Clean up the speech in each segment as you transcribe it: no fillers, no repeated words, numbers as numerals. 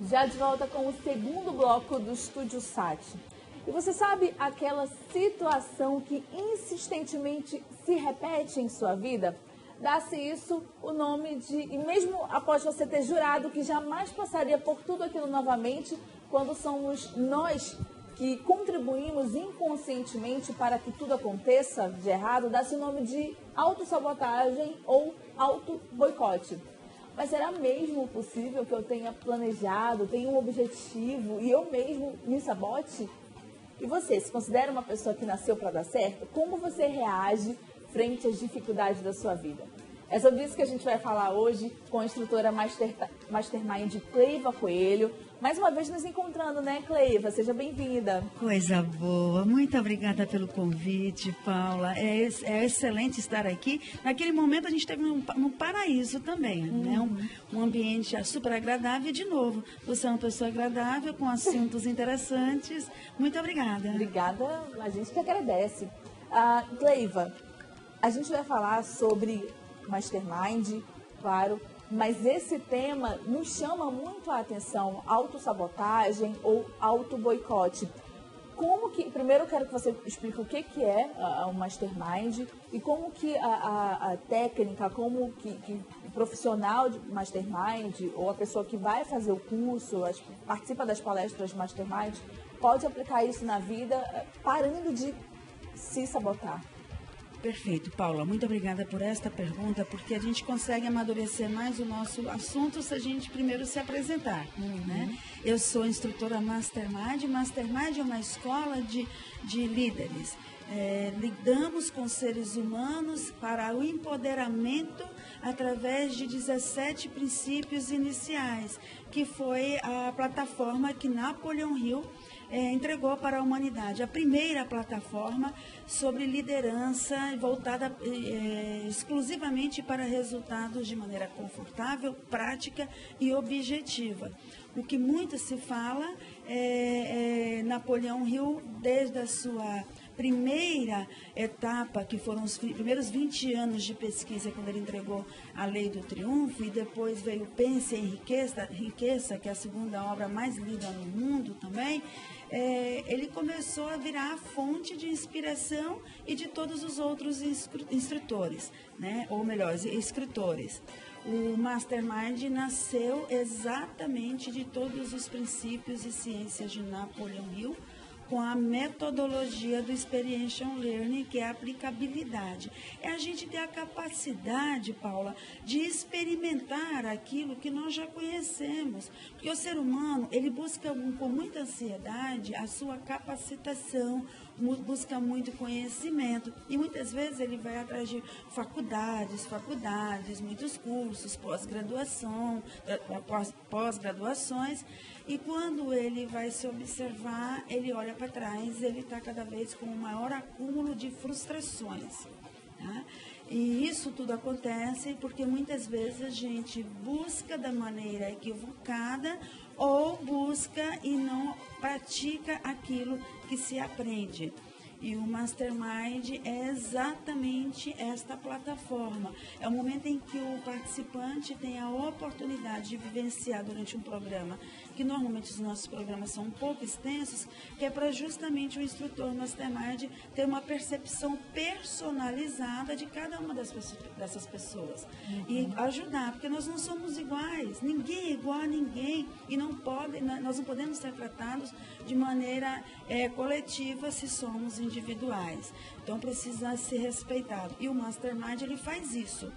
Já de volta com o segundo bloco do Estúdio Sat. E você sabe aquela situação que insistentemente se repete em sua vida? Dá-se isso o nome de... E mesmo após você ter jurado que jamais passaria por tudo aquilo novamente, quando somos nós que contribuímos inconscientemente para que tudo aconteça de errado, dá-se o nome de autossabotagem ou auto-boicote. Mas será mesmo possível que eu tenha planejado, tenha um objetivo e eu mesmo me sabote? E você, se considera uma pessoa que nasceu para dar certo, como você reage frente às dificuldades da sua vida? É sobre isso que a gente vai falar hoje com a instrutora Mastermind Cleiva Coelho. Mais uma vez nos encontrando, né, Cleiva? Seja bem-vinda. Coisa boa. Muito obrigada pelo convite, Paula. É excelente estar aqui. Naquele momento a gente esteve num paraíso também, né? Um ambiente super agradável. E, de novo, você é uma pessoa agradável, com assuntos interessantes. Muito obrigada. Obrigada. A gente que agradece. Cleiva, a gente vai falar sobre Mastermind, claro, mas esse tema nos chama muito a atenção, autossabotagem ou auto-boicote. Como que, primeiro eu quero que você explique o que é o Mastermind e como que a técnica, como que o profissional de Mastermind ou a pessoa que vai fazer o curso, participa das palestras de Mastermind, pode aplicar isso na vida parando de se sabotar. Perfeito, Paula. Muito obrigada por esta pergunta, porque a gente consegue amadurecer mais o nosso assunto se a gente primeiro se apresentar. Né? Eu sou instrutora Mastermind. Mastermind é uma escola de líderes. Lidamos com seres humanos para o empoderamento através de 17 princípios iniciais, que foi a plataforma que Napoleon Hill entregou para a humanidade. A primeira plataforma sobre liderança voltada exclusivamente para resultados de maneira confortável, prática e objetiva. O que muito se fala Napoleon Hill, desde a sua primeira etapa, que foram os primeiros 20 anos de pesquisa, quando ele entregou a Lei do Triunfo, e depois veio Pense e Enriqueça, que é a segunda obra mais lida no mundo também, ele começou a virar a fonte de inspiração e de todos os outros instrutores, né? Ou melhor, escritores. O Mastermind nasceu exatamente de todos os princípios e ciências de Napoleon Hill, com a metodologia do Experiential Learning, que é a aplicabilidade. É a gente ter a capacidade, Paula, de experimentar aquilo que nós já conhecemos. Porque o ser humano, ele busca com muita ansiedade a sua capacitação, busca muito conhecimento. E muitas vezes ele vai atrás de faculdades, muitos cursos, pós-graduações. E quando ele vai se observar, ele olha para trás, ele está cada vez com um maior acúmulo de frustrações. Tá? E isso tudo acontece porque muitas vezes a gente busca da maneira equivocada ou busca e não pratica aquilo que se aprende. E o Mastermind é exatamente esta plataforma. É o momento em que o participante tem a oportunidade de vivenciar durante um programa, que normalmente os nossos programas são um pouco extensos, que é para justamente o instrutor Mastermind ter uma percepção personalizada de cada uma dessas pessoas. E ajudar, porque nós não somos iguais, ninguém é igual a ninguém, e nós não podemos ser tratados de maneira coletiva se somos individuais. Então precisa ser respeitado. E o Mastermind, ele faz isso.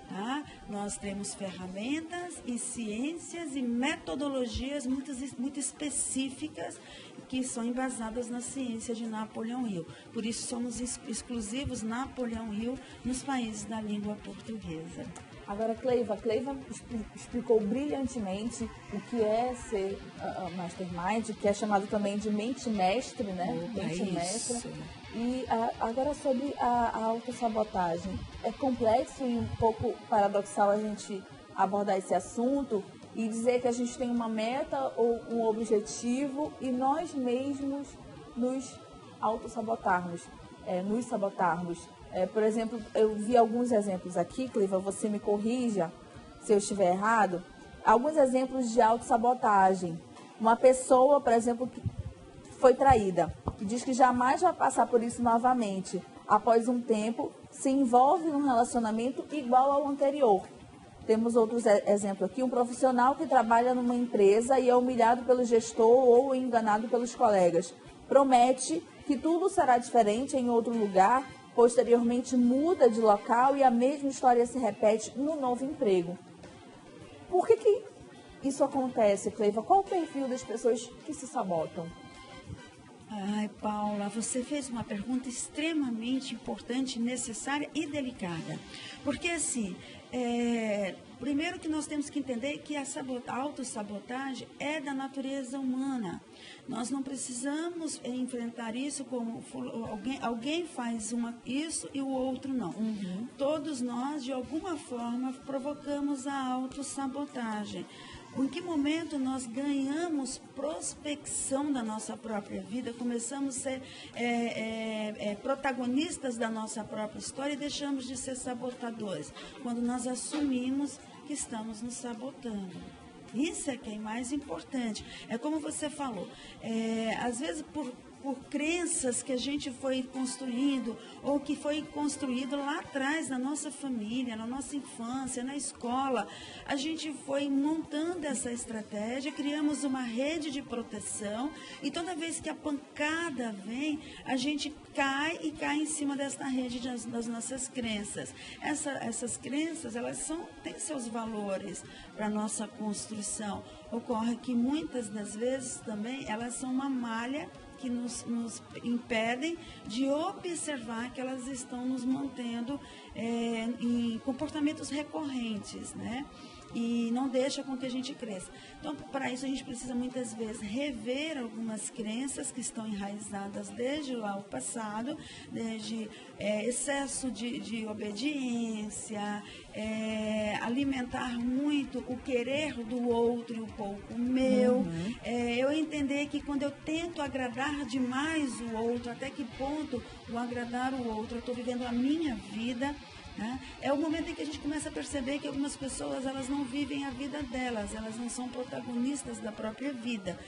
Tá? Nós temos ferramentas e ciências e metodologias muito específicas que são embasadas na ciência de Napoleon Hill. Por isso somos exclusivos Napoleon Hill nos países da língua portuguesa. Agora, Cleiva explicou brilhantemente o que é ser Mastermind, que é chamado também de mente mestre, né? Mente mestra. E agora sobre a autossabotagem. É complexo e um pouco paradoxal a gente abordar esse assunto e dizer que a gente tem uma meta ou um objetivo e nós mesmos nos autossabotarmos, nos sabotarmos. Por exemplo, eu vi alguns exemplos aqui, Cleiva, você me corrija se eu estiver errado. alguns exemplos de autossabotagem. Uma pessoa, por exemplo, que foi traída e diz que jamais vai passar por isso novamente. Após um tempo, se envolve num relacionamento igual ao anterior. Temos outros exemplos aqui. Um profissional que trabalha numa empresa e é humilhado pelo gestor ou enganado pelos colegas. Promete que tudo será diferente em outro lugar, posteriormente muda de local e a mesma história se repete no novo emprego. Por que isso acontece, Cleiva? Qual o perfil das pessoas que se sabotam? Ai, Paula, você fez uma pergunta extremamente importante, necessária e delicada. Porque, assim, primeiro que nós temos que entender que a autossabotagem é da natureza humana. Nós não precisamos enfrentar isso como alguém faz isso e o outro não. Uhum. Todos nós, de alguma forma, provocamos a autossabotagem. Em que momento nós ganhamos prospecção da nossa própria vida, começamos a ser protagonistas da nossa própria história e deixamos de ser sabotadores, quando nós assumimos que estamos nos sabotando. Isso é que é mais importante. É como você falou, às vezes por crenças que a gente foi construindo ou que foi construído lá atrás na nossa família, na nossa infância, na escola. A gente foi montando essa estratégia, criamos uma rede de proteção e toda vez que a pancada vem, a gente cai em cima dessa rede das nossas crenças. Essas crenças, elas têm seus valores para a nossa construção. Ocorre que muitas das vezes também elas são uma malha que nos impedem de observar que elas estão nos mantendo em comportamentos recorrentes, né? E não deixa com que a gente cresça. Então, para isso, a gente precisa muitas vezes rever algumas crenças que estão enraizadas desde lá o passado, desde excesso de obediência, alimentar muito o querer do outro e o pouco meu. Uhum. Eu entender que quando eu tento agradar demais o outro, até que ponto o agradar o outro, eu estou vivendo a minha vida. É o momento em que a gente começa a perceber que algumas pessoas elas não vivem a vida delas, elas não são protagonistas da própria vida.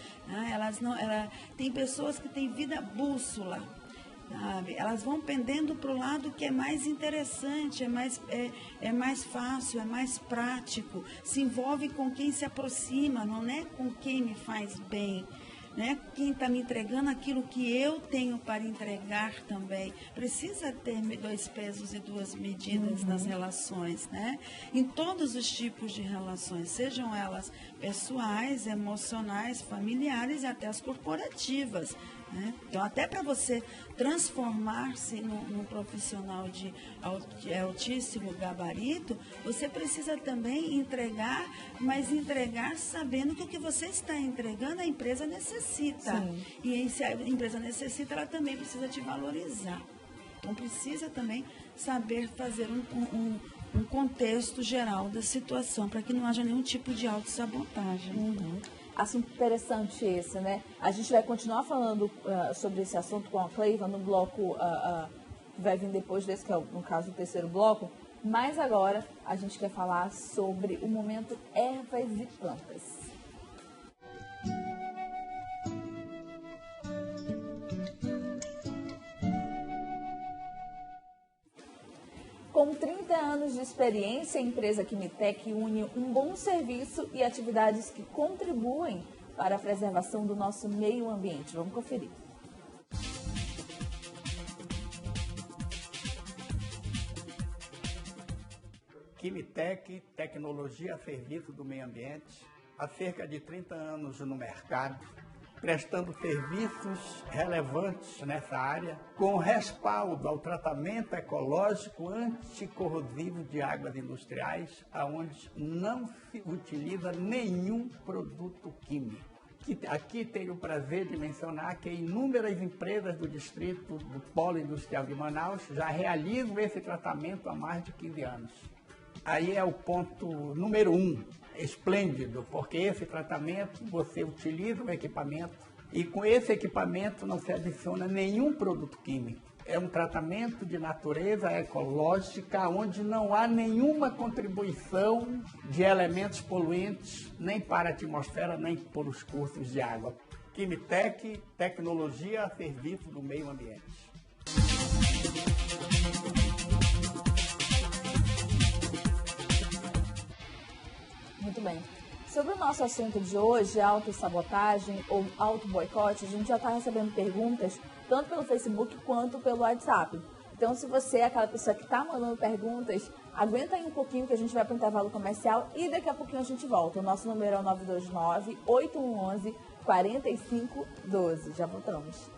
Tem pessoas que têm vida bússola, sabe? Elas vão pendendo para o lado que é mais interessante, é mais fácil, é mais prático, se envolve com quem se aproxima, não é com quem me faz bem. Né? Quem está me entregando aquilo que eu tenho para entregar também. Precisa ter 2 pesos e 2 medidas nas relações, né? Em todos os tipos de relações, sejam elas pessoais, emocionais, familiares e até as corporativas. Né? Então, até para você transformar-se num profissional de altíssimo gabarito, você precisa também entregar, mas entregar sabendo que o que você está entregando a empresa necessita. Sim. E se a empresa necessita, ela também precisa te valorizar. Então, precisa também saber fazer um contexto geral da situação, para que não haja nenhum tipo de autossabotagem. Uhum. Assunto interessante esse, né? A gente vai continuar falando sobre esse assunto com a Cleiva no bloco que vai vir depois desse, que é, no caso, o terceiro bloco. Mas agora a gente quer falar sobre o momento ervas e plantas. Com 30 anos de experiência, a empresa Quimitec une um bom serviço e atividades que contribuem para a preservação do nosso meio ambiente. Vamos conferir. Quimitec, tecnologia a serviço do meio ambiente, há cerca de 30 anos no mercado, prestando serviços relevantes nessa área, com respaldo ao tratamento ecológico anticorrosivo de águas industriais, onde não se utiliza nenhum produto químico. Aqui tenho o prazer de mencionar que inúmeras empresas do distrito do Polo Industrial de Manaus já realizam esse tratamento há mais de 15 anos. Aí é o ponto número 1, esplêndido, porque esse tratamento você utiliza o equipamento e com esse equipamento não se adiciona nenhum produto químico. É um tratamento de natureza ecológica, onde não há nenhuma contribuição de elementos poluentes, nem para a atmosfera, nem por os cursos de água. Quimtech, tecnologia a serviço do meio ambiente. Muito bem. Sobre o nosso assunto de hoje, autossabotagem ou auto-boicote, a gente já está recebendo perguntas tanto pelo Facebook quanto pelo WhatsApp. Então, se você é aquela pessoa que está mandando perguntas, aguenta aí um pouquinho que a gente vai para o intervalo comercial e daqui a pouquinho a gente volta. O nosso número é o 929-8111-4512. Já voltamos.